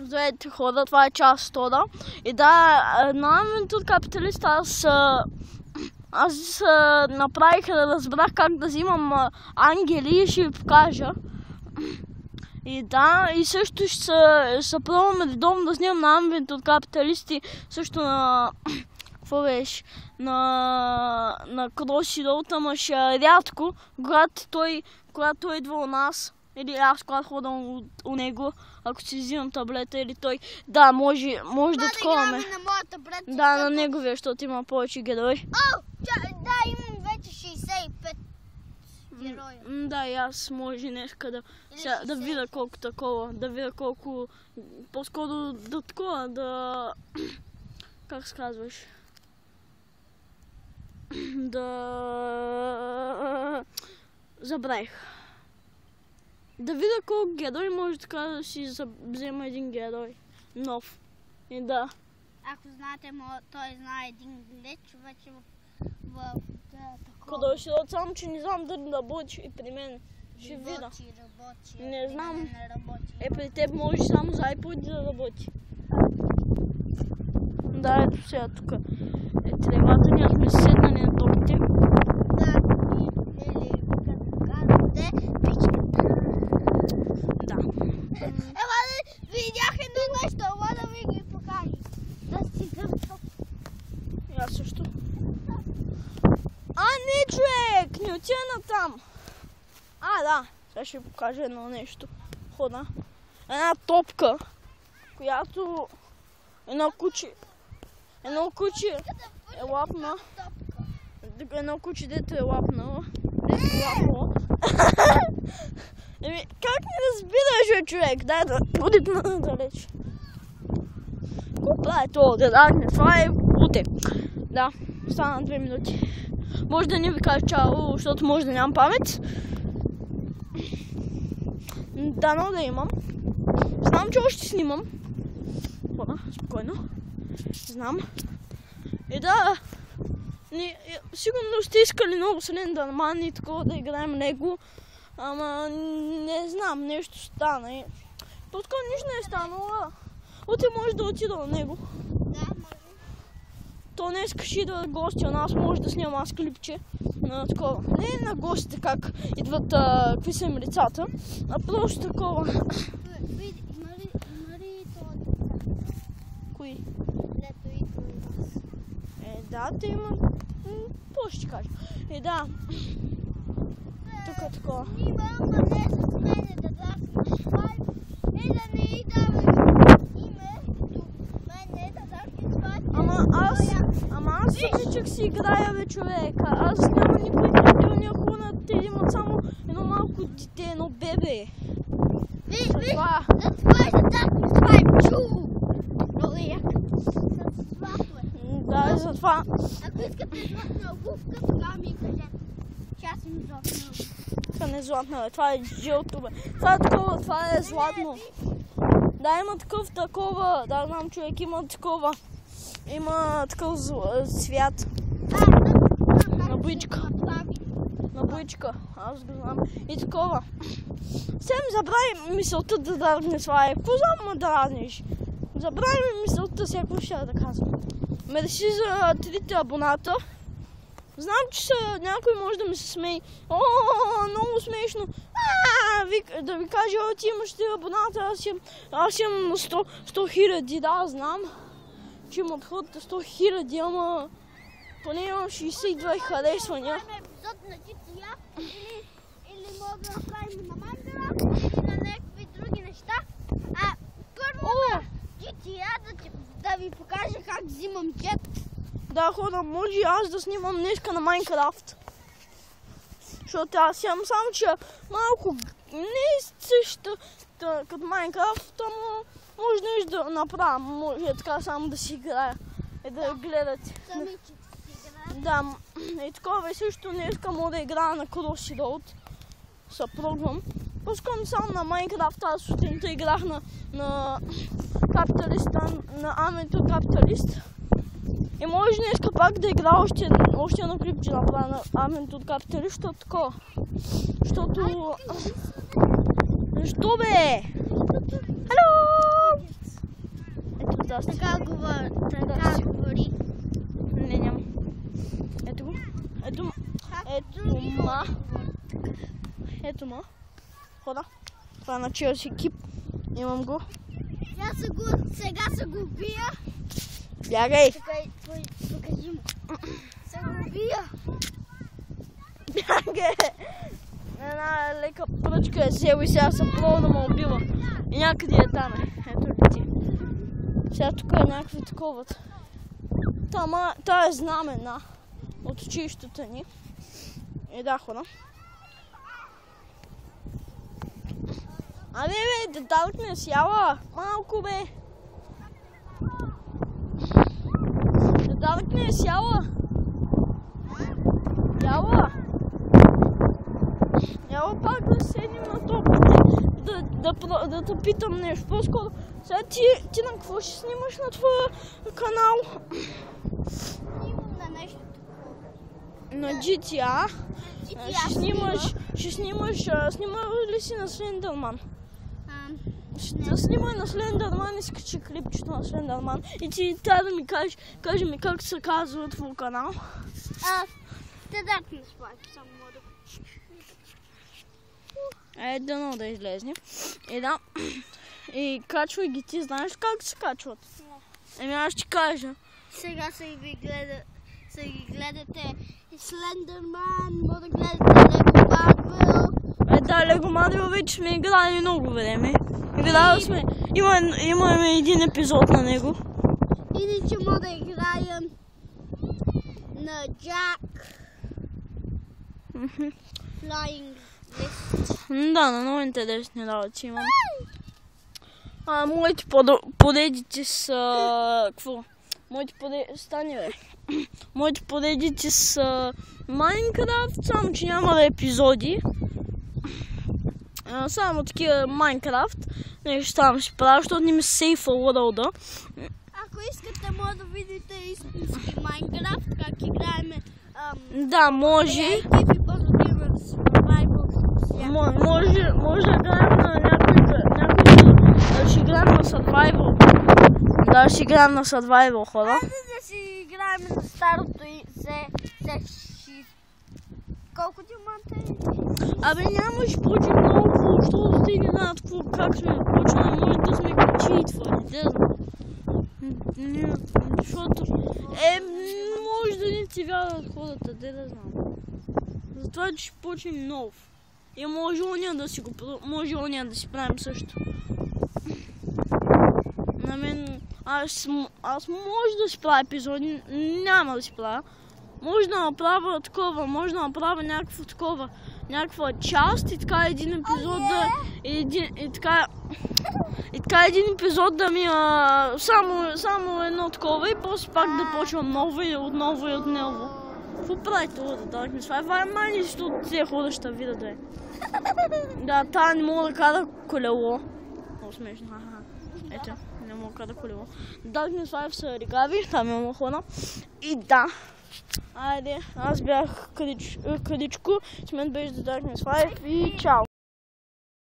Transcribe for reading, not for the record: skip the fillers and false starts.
Здравейте хора, това е част втора. И да, на Авентур Капиталист аз направих, разбрах как да взимам ангели и ще ви покажа. И да, и също ще се пробваме редовно да снимам на Авентур Капиталисти, също на... Какво беше? На Кроси Роуд, ама ще рядко, когато той идва у нас. Или аз когато ходам у него, ако си взимам таблета или той. Да, може да таковаме. На моя таблет. Да, на неговия, защото има повече герои. Да, имам вече 65 героя. Да, и аз може днеска да видя колко такова, да видя колко, по-скоро да такова, да... Как се казваш? Забравих. Да видя колко герой може така да си взема един герой. Нов. И да. Ако знаете, той знае един глеч вече в такова. Кроси Роуд, само че не знам дали работи и при мен. Ще видя. Работи. Не знам. Не работи. При теб може само за iPod да работи. Да, ето сега тук е тревата, ние сме седнали на топите. Да, или като казвате, пичката. Да. Ела, видях едно нещо, ела да ви ги покажа. Да си гъвчо. И аз също. Не, човек! Не отида натам. Да. Сега ще ви покажа едно нещо. Хода. Една топка, която едно куче е лапна. Едно куче, дето е лапнало. Как не разбираш, човек? Дай да отидем надалеч. Какво прави това? Това е уте. Да, стана 2 минути. Може да не ви кажа чао, защото може да нямам памет. Дано да имам. Знам, че още снимам. Хора, спокойно. Знам. И да, сигурно сте искали много Слендърман и такова да играем него. Ама не знам, нещо стана. По-скоро нищо не е станало. Утре може да отида на него. Да, може. То не искаш да гости у нас, може да снимам аз клипче на такова. Не на гостите как идват, какви са им лицата, а просто такова. Има ли това деца? Кои? Лето идва у нас. Да, те има... Какво ще ти кажа? Да. Тук е такова. Нима, ама не с мене да даш свайп. Да не и дава име до мене да даш свайп. Ама аз самичък си играя, бе, човека. Аз няма никой кръпилния хора, те имат само едно малко дете, едно бебе. Виж, затова е да даш свайп. Чу! Много як. С злато е. Да, затова. Ако искате златна обувка, тогава ми кажете. Че аз им златна обувка. Това не е златна, бе. Това е жълто, бе. Това е такова, това е златно. Да, има такова, да, знам, човек, има такова. Има такъв цвят. На боичка. На боичка, аз го знам. И такова. Сега ми забрави мисълта да дразни свая. Какво знам да дразниш? Забрави мисълта си, ако ще да казвам. Мерси за 3 абоната. Знам, че някой може да ми се смее. Много смешно. Да ви кажа, ти имаш 3 абоната, аз имам 100 000. Да, знам, че имат хората 100 000, ама поне имам 62 харесвания. Епизод на GTA или мога да направим на Майнкрафт или на някакви други неща. Първо на GTA да ви покажа как взимам джет. Да, хора, може аз да снимам днеска на Майнкрафт. Защото аз имам само, че малко не е същата като Майнкрафт, ама може нещо да направя. Може така само да си играя и да гледате. Самичък си играя. Да, и такова и също днеска мога да играя на Кроси Роуд. Съпробвам. По-скоро само на Майнкрафт, аз сутринта играх на Капиталиста, на Авентур Капиталист. И може днеска пак да игра още едно клипче да направя на Авентур Капиталист, защото такова. Защото... Защо бе? Хало! Така говори. Не, няма. Ето го. Ето ма. Ето ма. Хода. Това е на Челси екип. Имам го. Сега се го бия. Бягай. Покажи му. Се го бия. Бягай. Една лека пръчка е сел и сега съм пробвал да ме убива. И някъде е там. Ето лети. Сега тук е някакви такова. Та е знамена от училището ни. И да, хора. Абе, деталът не сяла. Малко, бе. Деталът не е сяла. Яла пак да седнем на топите, да те питам нещо. По-скоро, сега ти на какво ще снимаш на твоя канал? Снимам на нещо. На GTA? Ще снимаш, снимаш ли си на Слендърман? Ще снимай на Слендърман и скачи клипчето на Слендърман. И ти трябва да ми кажеш ми как се казва твой канал. Стандартно спайк, само мода. Дано да излезне. И да. И качвай ги, ти знаеш как се качват? Не. Аз ще кажа. Сега се ги гледате Слендърман, може да гледате Лего Марвел. Да, Лего Марвел вече сме играли много време. Играли сме. Имаме един епизод на него. Иначе може да играем на Jack Flying List. Да, на много интересни работи имам. Моите поредици са... Какво? Моите поредици са Майнкрафт, само че няма да епизоди. Само такива Майнкрафт. Нещо там ще правя, защото не ми сейфа лода. Ако искате, може да видите истински Майнкрафт, как играем. Да, може. Може да играем на някой. Ще играем на Survival. Да, ще играем на Survival, хора. Айде да си играем на старото и се... Колко диаманта е? Абе, нямаш почти много, защото те не знаят как сме почнали. Може да сме читвали, да знам. Защото... може да не ти вярват хората, да знам. Затова че ще почнем нов. И може оня да си правим също. На мен... Аз може да си правя епизоди, няма да си правя. Може да направя такова, може да направя някаква част и така един епизод да... И така един епизод да ми само едно такова и после пак да почвам ново и отново. Какво прави това да дадахме с това? Е май защото тези хора ще видят, да е. Да, тая не мога да кара колело. Много смешно, Ето, не мога да кара колело. Дадахме с това в Саригави, там имам хора. И да. Айде, аз бях Кадичко, с мен беше да дадахме с това и чао!